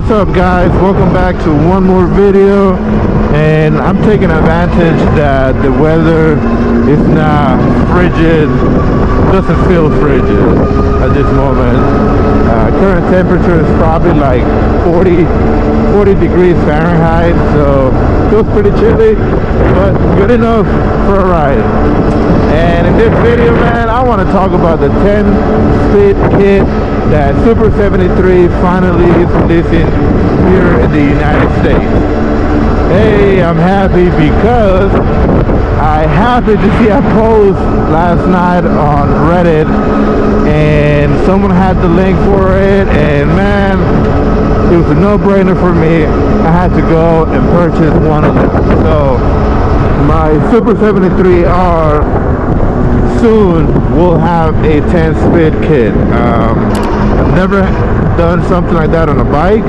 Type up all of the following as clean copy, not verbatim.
What's up, guys? Welcome back to one more video, and I'm taking advantage that the weather is not frigid, doesn't feel frigid at this moment. Current temperature is probably like 40 degrees Fahrenheit, so feels pretty chilly, but good enough for a ride. And in this video, man, I want to talk about the 10-speed kit that Super73 finally is releasing here in the United States. Hey, I'm happy because I happened to see a post last night on Reddit, and someone had the link for it, and man, it was a no-brainer for me. I had to go and purchase one of them. So my Super73R soon will have a 10-speed kit. I've never done something like that on a bike,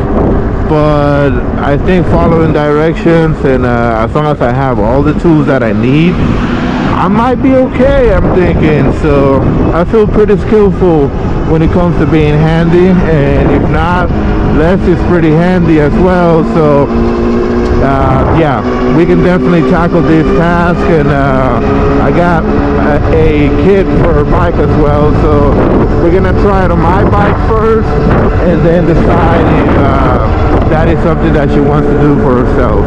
but I think following directions and as long as I have all the tools that I need, I might be okay, I'm thinking. So I feel pretty skillful when it comes to being handy, and if not, Les is pretty handy as well. So yeah, we can definitely tackle this task, and I got a kit for her bike as well, so we're gonna try it on my bike first and then decide if that is something that she wants to do for herself.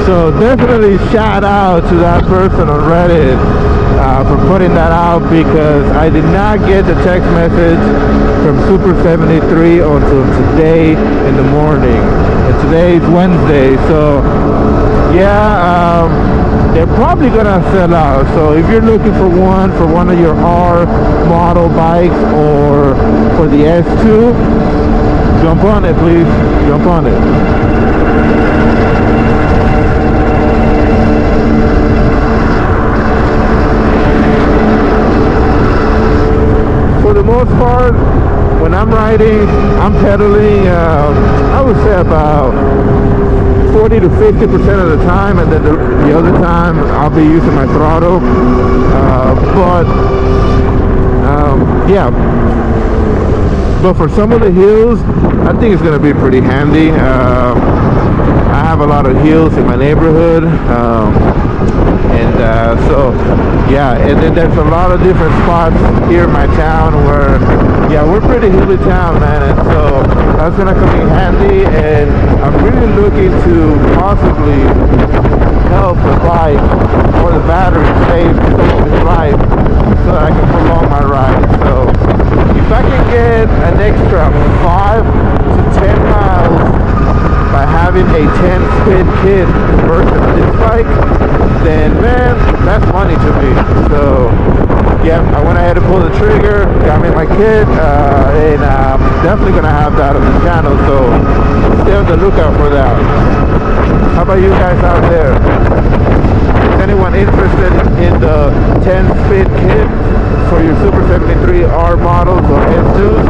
So definitely shout out to that person on Reddit for putting that out, because I did not get the text message from Super73 until today in the morning, and today is Wednesday. So yeah, they're probably gonna sell out. So if you're looking for one of your R model bikes or for the S2, jump on it, please. Jump on it. For the most part, when I'm riding, I'm pedaling, I would say about 40 to 50% of the time, and then the other time I'll be using my throttle. Yeah. But for some of the hills, I think it's going to be pretty handy. I have a lot of hills in my neighborhood. So yeah, and then there's a lot of different spots here in my town where, yeah, we're pretty hilly town, man, and so that's gonna come in handy. And I'm really looking to possibly help the bike or the battery save its life so that I can prolong my ride. So if I can get an extra 5 to 10 miles by having a 10-speed kit versus this bike, then man, that's money to me. So yeah, I went ahead and pulled the trigger, got me my kit, and I'm definitely gonna have that on the channel, so stay on the lookout for that. How about you guys out there? Is anyone interested in the 10-speed kit for your Super73R models or S2s?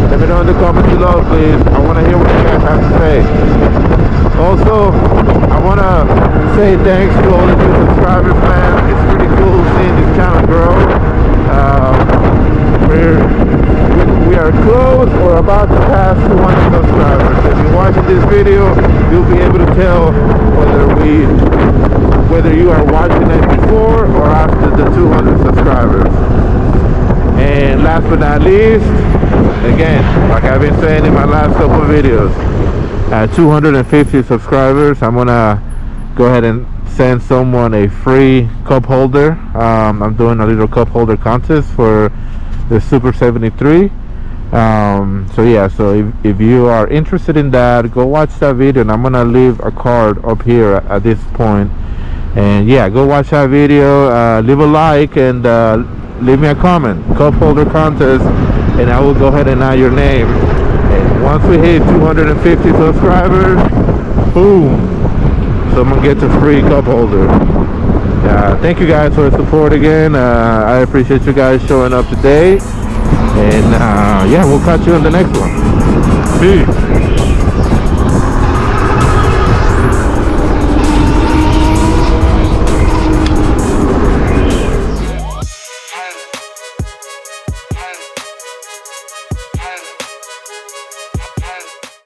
Let me know in the comments below, please. I want to hear what you guys have to say. Also, I want to say thanks to all the new subscribers, man. It's pretty cool seeing this channel grow. We are close or about to pass 200 subscribers. If you're watching this video, you'll be able to tell whether you are watching it before or after the 200 subscribers. And last but not least, again, like I've been saying in my last couple of videos, at 250 subscribers, I'm gonna go ahead and send someone a free cup holder. I'm doing a little cup holder contest for the Super73. So yeah, so if you are interested in that, go watch that video, and I'm gonna leave a card up here at this point. And yeah, go watch that video, leave a like, and leave me a comment. Cup holder contest, and I will go ahead and add your name. And once we hit 250 subscribers, boom, someone gets a free cup holder. Thank you guys for the support again. I appreciate you guys showing up today. And yeah, we'll catch you on the next one. Peace.